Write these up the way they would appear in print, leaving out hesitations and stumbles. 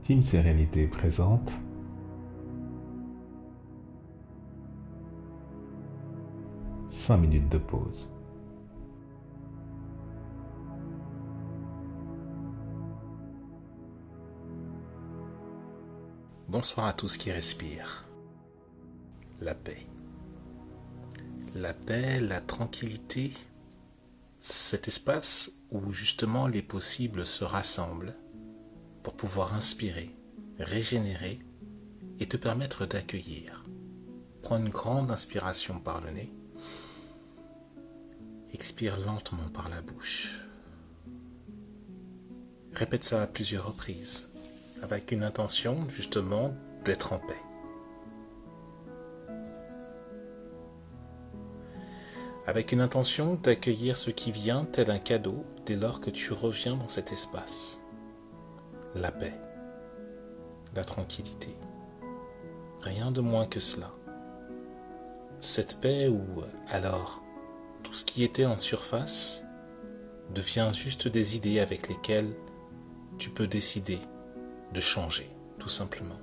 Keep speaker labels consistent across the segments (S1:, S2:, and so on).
S1: Team Sérénité présente 5 minutes de pause.
S2: Bonsoir à tous qui respirent. La paix. La paix, la tranquillité, cet espace où justement les possibles se rassemblent pour pouvoir inspirer, régénérer et te permettre d'accueillir. Prends une grande inspiration par le nez. Expire lentement par la bouche. Répète ça à plusieurs reprises, avec une intention justement d'être en paix. Avec une intention d'accueillir ce qui vient tel un cadeau dès lors que tu reviens dans cet espace. La paix, la tranquillité, rien de moins que cela. Cette paix où, alors, tout ce qui était en surface devient juste des idées avec lesquelles tu peux décider de changer, tout simplement.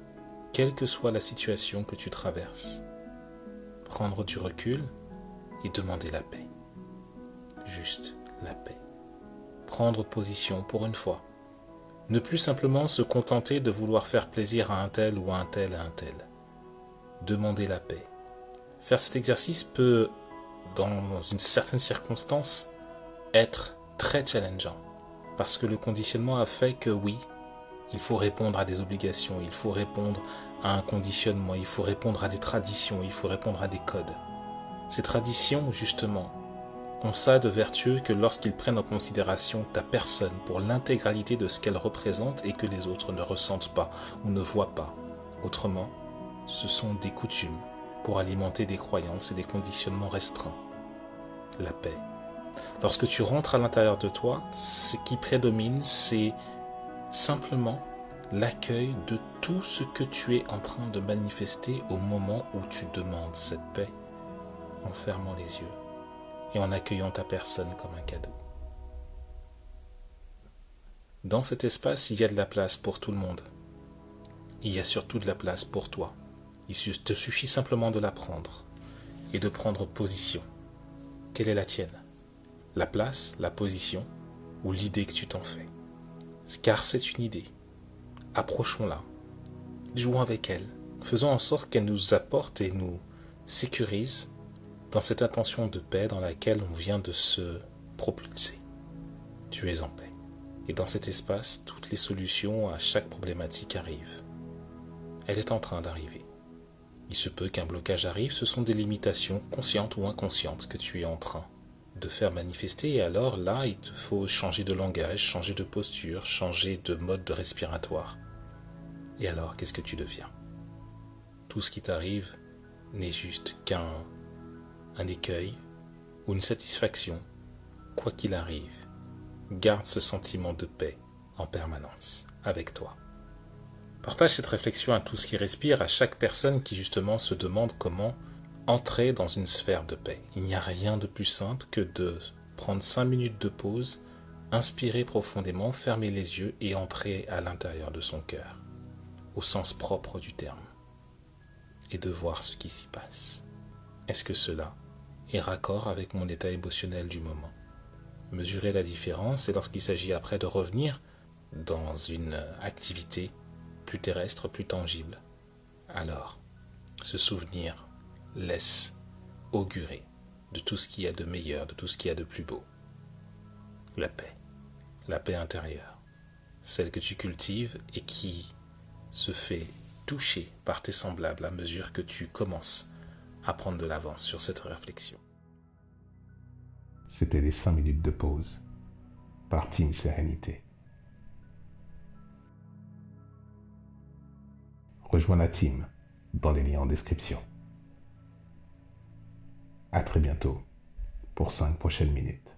S2: Quelle que soit la situation que tu traverses, prendre du recul et demander la paix. Juste la paix. Prendre position pour une fois. Ne plus simplement se contenter de vouloir faire plaisir à un tel ou à un tel. Demander la paix. Faire cet exercice peut, dans une certaine circonstance, être très challengeant. Parce que le conditionnement a fait que oui, il faut répondre à des obligations, il faut répondre à un conditionnement, il faut répondre à des traditions, il faut répondre à des codes. Ces traditions, justement, ont ça de vertueux que lorsqu'ils prennent en considération ta personne pour l'intégralité de ce qu'elle représente et que les autres ne ressentent pas ou ne voient pas. Autrement, ce sont des coutumes pour alimenter des croyances et des conditionnements restreints. La paix. Lorsque tu rentres à l'intérieur de toi, ce qui prédomine, c'est simplement l'accueil de tout ce que tu es en train de manifester au moment où tu demandes cette paix, en fermant les yeux et en accueillant ta personne comme un cadeau. Dans cet espace, il y a de la place pour tout le monde. Il y a surtout de la place pour toi. Il te suffit simplement de la prendre et de prendre position. Quelle est la tienne? La place, la position ou l'idée que tu t'en fais? Car c'est une idée. Approchons-la. Jouons avec elle. Faisons en sorte qu'elle nous apporte et nous sécurise dans cette intention de paix dans laquelle on vient de se propulser. Tu es en paix. Et dans cet espace, toutes les solutions à chaque problématique arrivent. Elle est en train d'arriver. Il se peut qu'un blocage arrive, ce sont des limitations conscientes ou inconscientes que tu es en train de faire manifester. Et alors là, il te faut changer de langage, changer de posture, changer de mode de respiratoire. Et alors, qu'est-ce que tu deviens? Tout ce qui t'arrive n'est juste qu'un écueil ou une satisfaction. Quoi qu'il arrive, garde ce sentiment de paix en permanence avec toi. Partage cette réflexion à tous qui respirent, à chaque personne qui justement se demande comment entrer dans une sphère de paix. Il n'y a rien de plus simple que de prendre 5 minutes de pause, inspirer profondément, fermer les yeux et entrer à l'intérieur de son cœur, au sens propre du terme, et de voir ce qui s'y passe. Est-ce que cela est raccord avec mon état émotionnel du moment? Mesurer la différence et lorsqu'il s'agit après de revenir dans une activité plus terrestre, plus tangible, alors ce souvenir laisse augurer de tout ce qu'il y a de meilleur, de tout ce qu'il y a de plus beau. La paix intérieure, celle que tu cultives et qui se fait toucher par tes semblables à mesure que tu commences à prendre de l'avance sur cette réflexion.
S1: C'était les 5 minutes de pause par Team Sérénité. Rejoins la team dans les liens en description. À très bientôt pour 5 prochaines minutes.